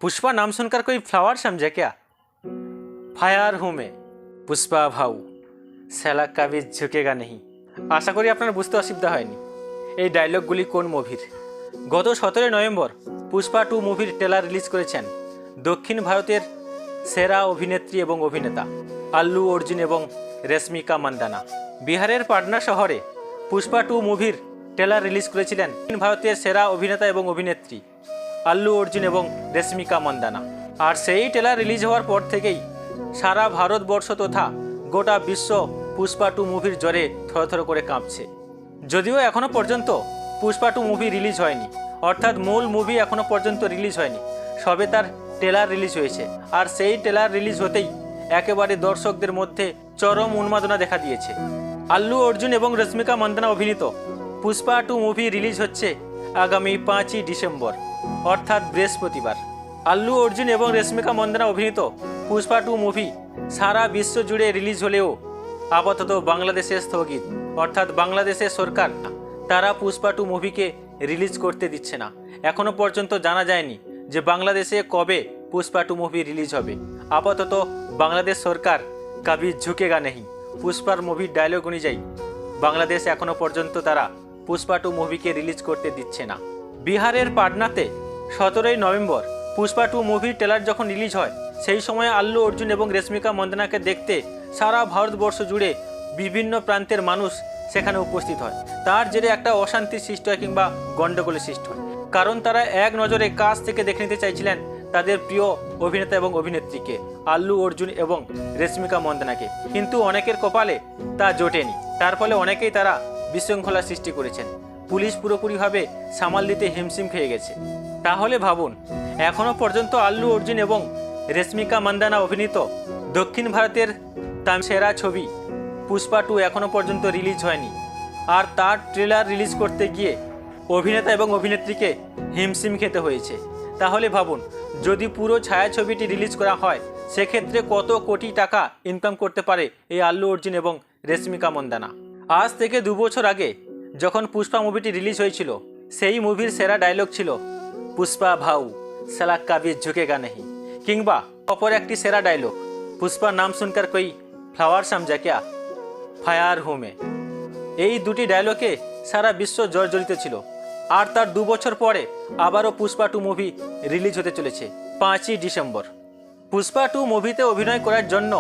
पुष्पा नाम सुनकर कोई फ्लावर समझे क्या? फायर हूँ मैं, पुष्पा भाऊ, सेला कभी झुकेगा नहीं। आशा करी আপনার বুঝতে অসুবিধা হয়নি এই ডায়লগগুলি কোন মুভির। গত 17 নভেম্বর পুষ্পা 2 মুভির ট্রেলার রিলিজ করেছেন দক্ষিণ ভারতের সেরা অভিনেত্রী এবং অভিনেতা আল্লু অর্জুন এবং রেশমিকা মান্দানা। বিহারের পাটনা শহরে পুষ্পা 2 মুভির ট্রেলার রিলিজ করেছিলেন দক্ষিণ ভারতের সেরা অভিনেতা এবং অভিনেত্রী আল্লু অর্জুন এবং রেশমিকা মান্দানা। আর সেই ট্রেলার রিলিজ হওয়ার পর থেকেই সারা ভারতবর্ষ তথা গোটা বিশ্ব পুষ্পা 2 মুভির জ্বরে থরথর করে কাঁপছে। যদিও এখনও পর্যন্ত পুষ্পা 2 মুভি রিলিজ হয়নি, অর্থাৎ মূল মুভি এখনও পর্যন্ত রিলিজ হয়নি, সবে তার ট্রেলার রিলিজ হয়েছে। আর সেই ট্রেলার রিলিজ হতেই একেবারে দর্শকদের মধ্যে চরম উন্মাদনা দেখা দিয়েছে। আল্লু অর্জুন এবং রেশমিকা মান্দানা অভিনীত পুষ্পা 2 মুভি রিলিজ হচ্ছে আগামী 5ই ডিসেম্বর, অর্থাৎ বৃহস্পতিবার। আল্লু অর্জুন এবং রেশমিকা মান্দানা অভিনীত পুষ্পা 2 মুভি সারা বিশ্ব জুড়ে রিলিজ হলেও আপাতত বাংলাদেশে স্থগিত, অর্থাৎ বাংলাদেশের সরকার তারা পুষ্পা 2 মুভিকে রিলিজ করতে দিচ্ছে না। এখনও পর্যন্ত জানা যায়নি যে বাংলাদেশে কবে পুষ্পা 2 মুভি রিলিজ হবে। আপাতত বাংলাদেশ সরকার কবি ঝুঁকেগা নেই পুষ্পার মুভির ডায়লগ অনুযায়ী বাংলাদেশ এখনও পর্যন্ত তারা পুষ্পা 2 মুভিকে রিলিজ করতে দিচ্ছে না। বিহারের পাটনাতে 17ই নভেম্বর পুষ্পা 2 মুভির ট্রেলার যখন রিলিজ হয় সেই সময় আল্লু অর্জুন এবং রেশমিকা মান্দানাকে দেখতে সারা ভারতবর্ষ জুড়ে বিভিন্ন প্রান্তের মানুষ সেখানে উপস্থিত হয়। তার জেরে একটা অশান্তি সৃষ্টি হয় কিংবা গণ্ডগোলের সৃষ্টি হয়, কারণ তারা এক নজরে কাছ থেকে দেখে নিতে চাইছিলেন তাদের প্রিয় অভিনেতা এবং অভিনেত্রীকে আল্লু অর্জুন এবং রেশমিকা মান্দানাকে। কিন্তু অনেকের কপালে তা জোটেনি, তার ফলে অনেকেই তারা বিশৃঙ্খলা সৃষ্টি করেছেন। পুলিশ পুরোপুরিভাবে সামাল দিতে হিমশিম খেয়ে গেছে। তাহলে ভাবুন, এখনও পর্যন্ত আল্লু অর্জুন এবং রেশমিকা মান্দানা অভিনীত দক্ষিণ ভারতের সেরা ছবি পুষ্পা 2 এখনও পর্যন্ত রিলিজ হয়নি, আর তার ট্রেলার রিলিজ করতে গিয়ে অভিনেতা এবং অভিনেত্রীকে হিমশিম খেতে হয়েছে। তাহলে ভাবুন, যদি পুরো ছায়াছবিটি রিলিজ করা হয় সেক্ষেত্রে কত কোটি টাকা ইনকাম করতে পারে এই আল্লু অর্জুন এবং রেশমিকা মান্দানা। আজ থেকে 2 বছর আগে যখন পুষ্পা মুভিটি রিলিজ হয়েছিল সেই মুভির সেরা ডায়লগ ছিল পুষ্পা ভাউ সালা কবি ঝুঁকেগা নেহি, কিংবা অপর একটি সেরা ডায়লগ পুষ্পা নাম শুনকার কই ফ্লাওয়ার সমঝা ক্যা, ফায়ার হুঁ मैं। এই দুটি ডায়লগে সারা বিশ্ব জর্জরিত ছিল। আর তার 2 বছর পরে আবারও পুষ্পা 2 মুভি রিলিজ হতে চলেছে 5ই ডিসেম্বর। পুষ্পা 2 মুভিতে অভিনয় করার জন্য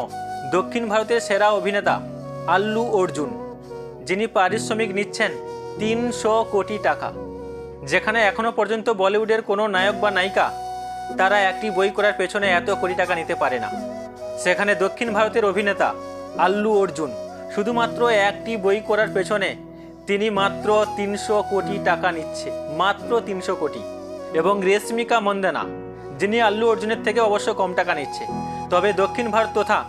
দক্ষিণ ভারতের সেরা অভিনেতা আল্লু অর্জুন, যিনি পারিশ্রমিক নিচ্ছেন 300 কোটি টাকা, যেখানে এখনও পর্যন্ত বলিউডের কোনো নায়ক বা নায়িকা তারা একটি বই করার পেছনে এত কোটি টাকা নিতে পারে না। সেখানে দক্ষিণ ভারতের অভিনেতা আল্লু অর্জুন শুধুমাত্র একটি বই করার পেছনে তিনি মাত্র 300 কোটি টাকা নিচ্ছে, মাত্র 300 কোটি। এবং রেশমিকা মান্দানা, যিনি আল্লু অর্জুনের থেকে অবশ্য কম টাকা নিচ্ছে। তবে দক্ষিণ ভারত তথা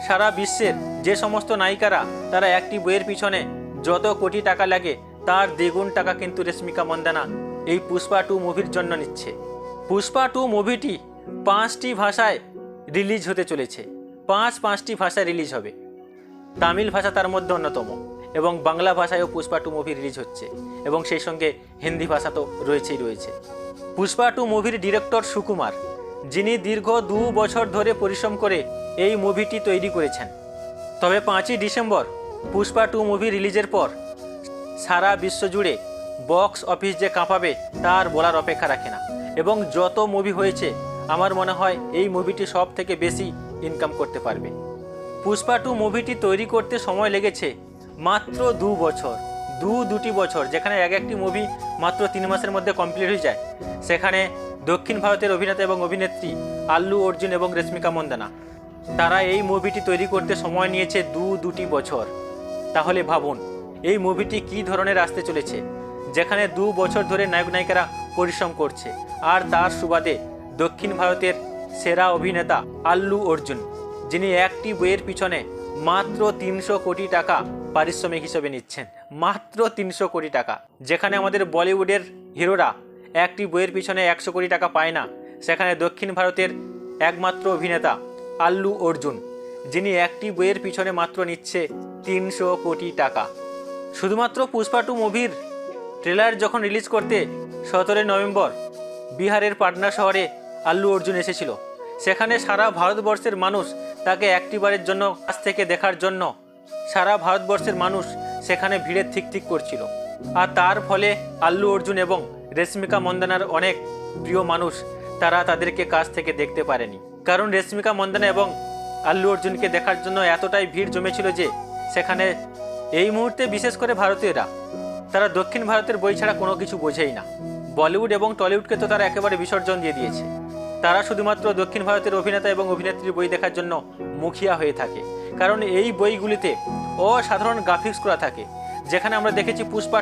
সারা বিশ্বের যে সমস্ত নায়িকারা তারা একটি বইয়ের পিছনে যত কোটি টাকা লাগে তার দ্বিগুণ টাকা কিন্তু রেশমিকা মান্দানা এই পুষ্পা 2 মুভির জন্য নিচ্ছে। পুষ্পা 2 মুভিটি 5টি ভাষায় রিলিজ হতে চলেছে, 5টি ভাষায় রিলিজ হবে। তামিল ভাষা তার মধ্যে অন্যতম, এবং বাংলা ভাষায়ও পুষ্পা 2 মুভি রিলিজ হচ্ছে, এবং সেই সঙ্গে হিন্দি ভাষা তো রয়েছে। পুষ্পা 2 মুভির ডিরেক্টর সুকুমার, যিনি দীর্ঘ 2 বছর ধরে পরিশ্রম করে এই মুভিটি তৈরি করেছেন। তবে 5ই ডিসেম্বর পুষ্পা 2 মুভি রিলিজের পর সারা বিশ্ব জুড়ে বক্স অফিস যে কাঁপাবে তার বলার অপেক্ষা রাখে না। এবং যত মুভি হয়েছে আমার মনে হয় এই মুভিটি সব থেকে বেশি ইনকাম করতে পারবে। পুষ্পা 2 মুভিটি তৈরি করতে সময় লেগেছে মাত্র 2 বছর, দুটি বছর, যেখানে একটি মুভি মাত্র 3 মাসের মধ্যে কমপ্লিট হয়ে যায়, সেখানে দক্ষিণ ভারতের অভিনেতা এবং অভিনেত্রী আল্লু অর্জুন এবং রেশমিকা মান্দানা তারা এই মুভিটি তৈরি করতে সময় নিয়েছে দুটি বছর। তাহলে ভাবুন এই মুভিটি কী ধরনের আসতে চলেছে, যেখানে 2 বছর ধরে নায়ক নায়িকারা পরিশ্রম করছে, আর তার সুবাদে দক্ষিণ ভারতের সেরা অভিনেতা আল্লু অর্জুন, যিনি একটি বইয়ের পিছনে মাত্র 300 কোটি টাকা পারিশ্রমিক হিসেবে নিচ্ছেন, মাত্র 300 কোটি টাকা। যেখানে আমাদের বলিউডের হিরোরা একটি বইয়ের পিছনে 100 কোটি টাকা পায় না, সেখানে দক্ষিণ ভারতের একমাত্র অভিনেতা আল্লু অর্জুন, যিনি একটি বইয়ের পিছনে মাত্র নিচ্ছে 300 কোটি টাকা। শুধুমাত্র পুষ্পা 2 মুভির ট্রেলার যখন রিলিজ করতে 17 নভেম্বর বিহারের পাটনা শহরে আল্লু অর্জুন এসেছিল, সেখানে সারা ভারতবর্ষের মানুষ তাকে একটিবারের জন্য কাছ থেকে দেখার জন্য সারা ভারতবর্ষের মানুষ সেখানে ভিড়ে ঠিক ঠিক করছিল। আর তার ফলে আল্লু অর্জুন এবং রেশমিকা মন্দানার অনেক প্রিয় মানুষ তারা তাদেরকে কাছ থেকে দেখতে পারেনি, কারণ রেশমিকা মন্দানা এবং আল্লু অর্জুনকে দেখার জন্য এতটাই ভিড় জমেছিল যে সেখানে এই মুহূর্তে বিশেষ করে ভারতীয়রা তারা দক্ষিণ ভারতের বই ছাড়া কোনো কিছু বোঝেই না। বলিউড এবং টলিউডকে তো তারা একেবারে বিসর্জন দিয়ে দিয়েছে। তারা শুধুমাত্র দক্ষিণ ভারতের অভিনেতা এবং অভিনেত্রীর বই দেখার জন্য মুখিয়া হয়ে থাকে, কারণ এই বইগুলিতে অসাধারণ গ্রাফিক্স করা থাকে। যেখানে আমরা দেখেছি পুষ্পা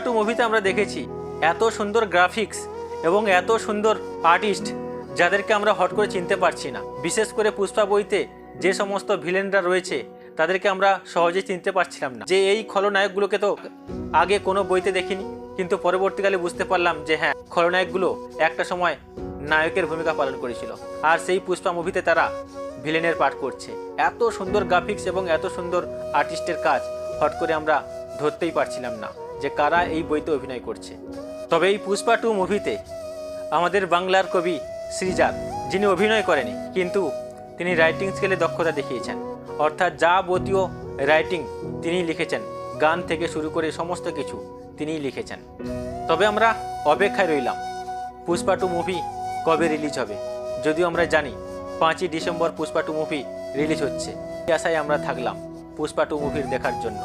টু মুভিতে আমরা দেখেছি এত সুন্দর গ্রাফিক্স এবং এত সুন্দর আর্টিস্ট যাদেরকে আমরা হট করে চিনতে পারছি না। বিশেষ করে পুষ্পা বইতে যে সমস্ত ভিলেনরা রয়েছে তাদেরকে আমরা সহজে চিনতে পারছিলাম না, যে এই খলনায়কগুলোকে তো আগে কোনো বইতে দেখিনি, কিন্তু পরবর্তীকালে বুঝতে পারলাম যে হ্যাঁ, খলনায়কগুলো একটা সময় নায়কের ভূমিকা পালন করেছিল, আর সেই পুষ্পা মুভিতে তারা ভিলেনের পাঠ করছে। এত সুন্দর গ্রাফিক্স এবং এত সুন্দর আর্টিস্টের কাজ হট করে আমরা ধরতেই পারছিলাম না যে কারা এই বইতে অভিনয় করছে। তবে এই পুষ্পা টু মুভিতে আমাদের বাংলার কবি শ্রীজাত, যিনি অভিনয় করেনি কিন্তু তিনি রাইটিং স্কেলে দক্ষতা দেখিয়েছেন, অর্থাৎ যাবতীয় রাইটিং তিনিই লিখেছেন, গান থেকে শুরু করে সমস্ত কিছু তিনিই লিখেছেন। তবে আমরা অপেক্ষায় রইলাম পুষ্পা টু মুভি কবে রিলিজ হবে। যদিও আমরা জানি 5ই December Pushpa two movie release হচ্ছে, এই আশায় আমরা থাকলাম পুষ্পা টু মুভির দেখার জন্য।